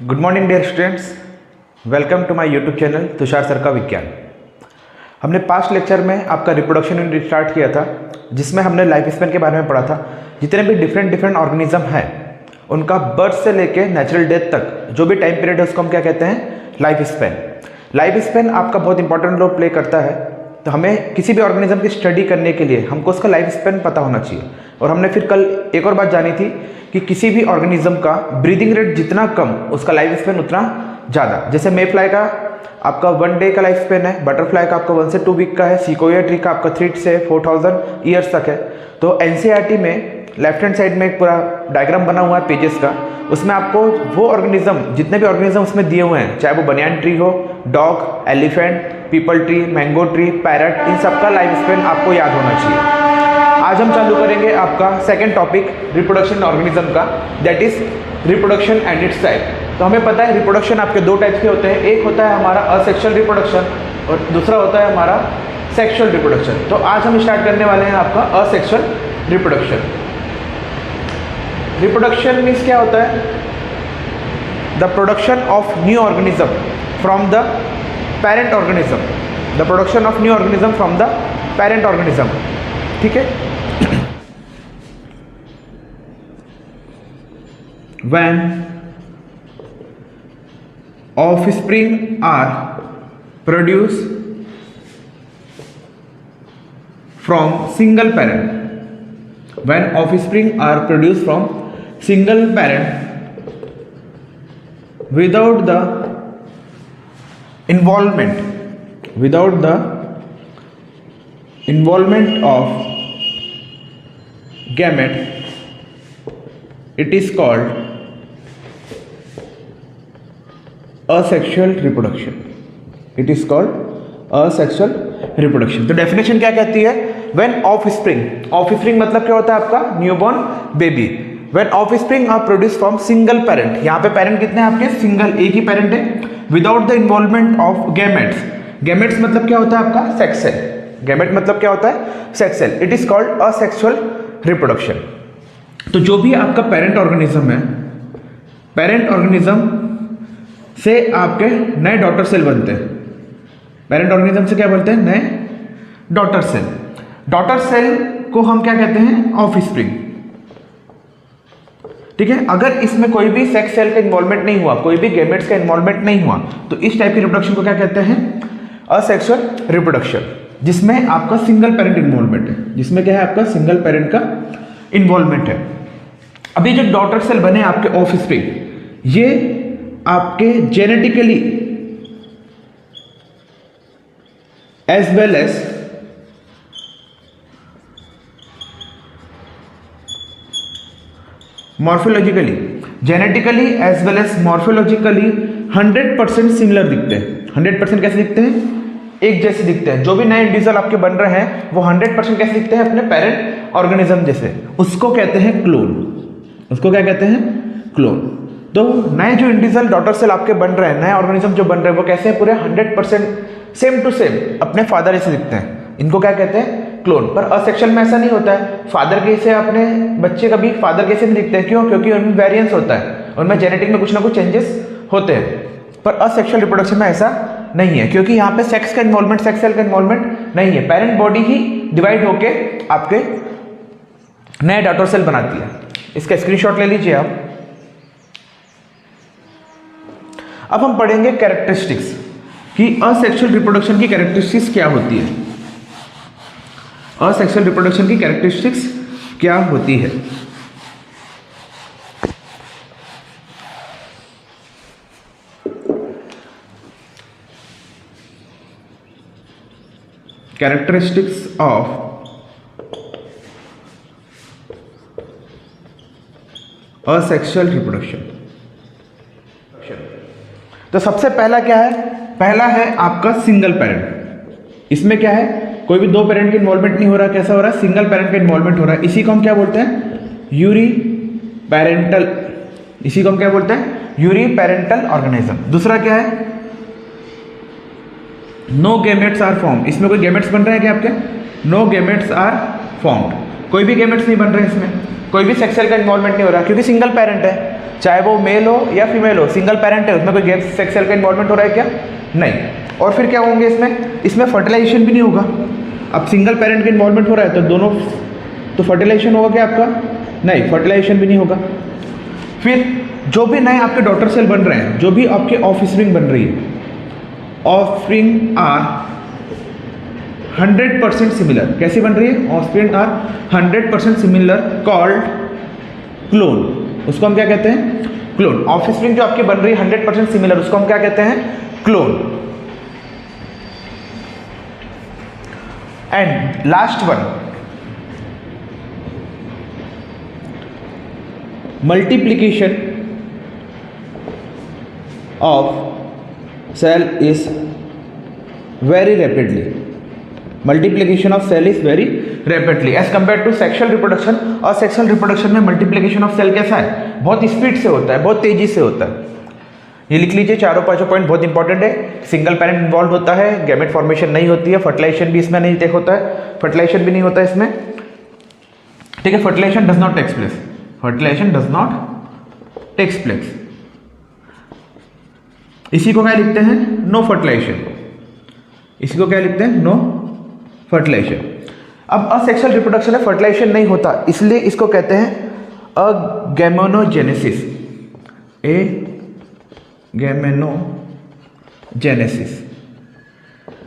Good morning dear students, welcome to my YouTube channel Tushar sir का विज्ञान। हमने past lecture में आपका रिप्रोडक्शन यूनिट स्टार्ट किया था, जिसमें हमने लाइफ स्पैन के बारे में पढ़ा था। जितने भी डिफरेंट ऑर्गेनिज्म हैं उनका बर्थ से लेके नेचुरल डेथ तक जो भी टाइम पीरियड है उसको हम क्या कहते हैं, लाइफ स्पैन। लाइफ स्पैन आपका बहुत इंपॉर्टेंट रोल प्ले करता है। तो हमें किसी भी ऑर्गेनिज्म की स्टडी करने के लिए हमको उसका लाइफ स्पैन पता होना चाहिए। और हमने फिर कल एक और बात जानी थी कि किसी भी ऑर्गेनिज्म का ब्रीदिंग रेट जितना कम उसका लाइफ स्पैन उतना ज़्यादा। जैसे मे फ्लाई का आपका 1 डे का लाइफ स्पैन है, बटरफ्लाई का आपका 1 से 2 वीक का है, सिकोया ट्री का आपका 3 से 4000 ईयर्स तक है। तो एनसीईआरटी में लेफ्ट हैंड साइड में एक पूरा डायग्राम बना हुआ है पेजेस का, उसमें आपको वो ऑर्गेनिज्म जितने भी ऑर्गेनिज्म उसमें दिए हुए हैं, चाहे वो बनियान ट्री हो, dog, elephant, peepal tree, mango tree, parrot, इन सब का लाइफ स्पैन आपको याद होना चाहिए। आज हम चालू करेंगे आपका सेकंड टॉपिक रिप्रोडक्शन ऑर्गेनिज्म का, that is reproduction and it's type. तो हमें पता है रिप्रोडक्शन आपके दो टाइप के होते हैं, एक होता है हमारा असेक्सुअल रिप्रोडक्शन और दूसरा होता है हमारा सेक्सुअल रिप्रोडक्शन। तो आज हम स्टार्ट करने वाले हैं आपका असेक्सुअल रिप्रोडक्शन। रिप्रोडक्शन मीन्स क्या होता है, the production of new organism from the parent organism, the production of new organism from the parent organism. ठीक है। When offspring are produced from single parent, when offspring are produced from single parent without the involvement of gamete, it is called asexual reproduction. It is called asexual reproduction. तो definition क्या कहती है, when offspring मतलब क्या होता है आपका newborn baby. when offspring are produced from single parent, यहाँ पे पेरेंट कितने हैं आपके, सिंगल, एक ही पेरेंट है, without the involvement of gametes. Gametes मतलब क्या होता है आपका, सेक्स सेल। गैमेट मतलब क्या होता है, sex cell. It is called asexual reproduction. तो जो भी आपका पेरेंट ऑर्गेनिज्म है, पेरेंट ऑर्गेनिज्म से आपके नए डॉटर सेल बनते हैं। पेरेंट ऑर्गेनिज्म से क्या बोलते हैं, नए डॉटर सेल। डॉटर सेल को हम क्या कहते हैं, ऑफस्प्रिंग। ठीक है। अगर इसमें कोई भी सेक्स सेल का इन्वॉल्वमेंट नहीं हुआ, कोई भी गैमेट्स का इन्वॉल्वमेंट नहीं हुआ, तो इस टाइप की रिप्रोडक्शन को क्या कहते हैं, असेक्सुअल रिप्रोडक्शन, जिसमें आपका सिंगल पेरेंट इन्वॉल्वमेंट है, जिसमें क्या है आपका सिंगल पेरेंट का इन्वॉल्वमेंट है। अभी जो डॉटर सेल बने आपके ऑफस्प्रिंग, ये आपके genetically as well as morphologically, genetically as well as morphologically 100% similar दिखते हैं। 100% कैसे दिखते हैं, एक जैसे दिखते हैं। जो भी नए इंडिविजुअल आपके बन रहे हैं वो 100% कैसे दिखते हैं, अपने पेरेंट ऑर्गेनिज्म जैसे। उसको कहते हैं क्लोन। उसको क्या कहते हैं, क्लोन। तो नए जो इंडिविजुअल डॉटर सेल आपके बन रहे हैं, नए ऑर्गेनिज्म जो बन रहे हैं, वो कैसे हैं, पूरे 100% सेम टू सेम अपने फादर जैसे दिखते हैं। इनको क्या कहते हैं, क्लोन। पर असेक्सुअल में ऐसा नहीं होता है, फादर कैसे अपने बच्चे कभी फादर कैसे नहीं दिखते हैं। क्यों, क्योंकि उनमें वेरिएंस होता है, उनमें जेनेटिक में कुछ ना कुछ चेंजेस होते हैं। पर असेक्सुअल रिप्रोडक्शन में ऐसा नहीं है, क्योंकि यहाँ पे सेक्स का इन्वॉल्वमेंट, सेक्स सेल का इन्वॉल्वमेंट नहीं है। पेरेंट बॉडी ही डिवाइड होके आपके नए डॉटर सेल बनाती है। इसका स्क्रीनशॉट ले लीजिए आप। अब हम पढ़ेंगे कैरेक्टरिस्टिक्स कि असेक्सुअल रिप्रोडक्शन की कैरेक्टरिस्टिक्स क्या होती है। असेक्सुअल रिप्रोडक्शन की कैरेक्टरिस्टिक्स क्या होती है। Characteristics of asexual reproduction. तो सबसे पहला क्या है, पहला है आपका सिंगल पेरेंट। इसमें क्या है, कोई भी दो पेरेंट का इन्वॉल्वमेंट नहीं हो रहा। कैसा हो रहा है, सिंगल पेरेंट का इन्वॉल्वमेंट हो रहा है। इसी को हम क्या बोलते हैं, यूरी पेरेंटल। इसी को हम क्या बोलते हैं, यूरी पेरेंटल ऑर्गेनिज्म। दूसरा क्या है, नो गैमेट्स आर फॉर्म्ड। इसमें कोई गैमेट्स बन रहे हैं क्या आपके, नो गैमेट्स आर फॉर्म्ड। कोई भी गैमेट्स नहीं बन रहे हैं इसमें, कोई भी सेक्स सेल का इन्वॉल्वमेंट नहीं हो रहा क्योंकि सिंगल पेरेंट है। चाहे वो मेल हो या फीमेल हो, सिंगल पेरेंट है, उसमें कोई गेम सेक्स सेल का इन्वॉल्वमेंट हो रहा है क्या? नहीं। और फिर क्या होंगे इसमें फर्टिलाइजेशन भी नहीं होगा। अब सिंगल पेरेंट का इन्वॉल्वमेंट हो रहा है तो दोनों, तो फर्टिलाइजेशन होगा क्या आपका? नहीं, फर्टिलाइजेशन भी नहीं होगा। फिर जो भी नए आपके डॉटर सेल बन रहे हैं, जो भी आपके ऑफस्प्रिंग बन रही है, ऑफस्प्रिंग आर 100% सिमिलर। कैसी बन रही है? Offspring are 100% similar called clone. उसको हम क्या कहते हैं? क्लोन। ऑफस्प्रिंग जो आपकी बन रही है 100% सिमिलर, उसको हम क्या कहते हैं? Clone. And last one, multiplication of cell is very rapidly. Multiplication of cell is very rapidly as compare to sexual reproduction. और सेक्सुअल रिप्रोडक्शन में मल्टीप्लीकेशन ऑफ सेल कैसा है? बहुत स्पीड से होता है, बहुत तेजी से होता है। ये लिख लीजिए, चारों पांचों पॉइंट बहुत इंपॉर्टेंट है। सिंगल पेरेंट इन्वॉल्व होता है, गैमेट फॉर्मेशन नहीं होती है, फर्टिलाइजेशन भी इसमें नहीं होता है, फर्टिलाइजेशन भी नहीं होता है इसमें, ठीक है। Fertilization does not takes place, fertilization does not takes place. इसी को क्या लिखते हैं? No fertilization. इसी को क्या लिखते हैं? No fertilization. अब असेक्सुअल रिप्रोडक्शन में फर्टिलाइजेशन नहीं होता, इसलिए इसको कहते हैं अगैमेनोजेनेसिस। गैमेनोजेनेसिस,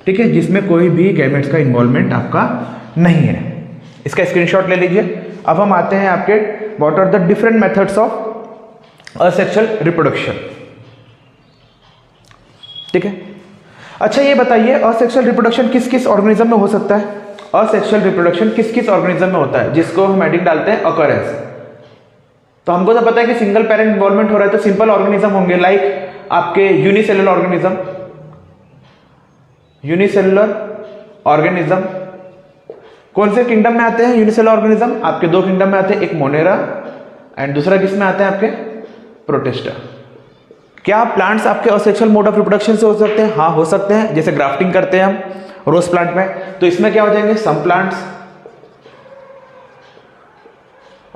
ठीक है, जिसमें कोई भी गैमेट्स का इन्वॉल्वमेंट आपका नहीं है। इसका स्क्रीनशॉट ले लीजिए। अब हम आते हैं आपके what are the different methods of asexual reproduction, ठीक है। अच्छा ये बताइए, असेक्सुअल रिप्रोडक्शन किस किस ऑर्गेनिज्म में हो सकता है? असेक्सुअल रिप्रोडक्शन किस किस ऑर्गेनिज्म में होता है, जिसको हम हेडिंग डालते हैं अकरेंस। तो हमको तो पता है कि सिंगल पेरेंट इन्वॉल्वमेंट हो रहा है, तो सिंपल ऑर्गेनिज्म होंगे, लाइक आपके यूनिसेलुलर ऑर्गेनिज्म। यूनिसेलुलर ऑर्गेनिज्म कौन से किंगडम में आते हैं? यूनिसेलुलर ऑर्गेनिज्म आपके दो किंगडम में आते हैं, एक मोनेरा एंड दूसरा किस में आते हैं? आपके प्रोटिस्टा। क्या प्लांट्स आपके असेक्सुअल मोड ऑफ रिप्रोडक्शन से हो सकते हैं? हाँ, हो सकते हैं। जैसे ग्राफ्टिंग करते हैं हम रोज प्लांट में, तो इसमें क्या हो जाएंगे? सम प्लांट्स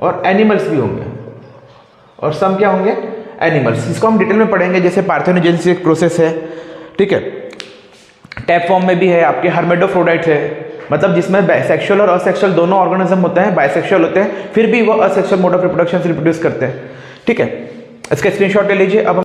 और एनिमल्स भी होंगे, और सम क्या होंगे? एनिमल्स। इसको हम डिटेल में पढ़ेंगे, जैसे पार्थेनोजेनेसिस एक प्रोसेस है, ठीक है। टैप फॉर्म में भी है, आपके हर्मेडोफ्रोडाइट है, मतलब जिसमें बाइसेक्सुअल और असेक्सुअल दोनों ऑर्गेनिज्म होते हैं, बाइसेक्सुअल होते हैं, फिर भी वो असेक्सुअल मोड ऑफ रिप्रोडक्शन से रिप्रोड्यूस करते हैं, ठीक है। इसका स्क्रीनशॉट ले लीजिए। अब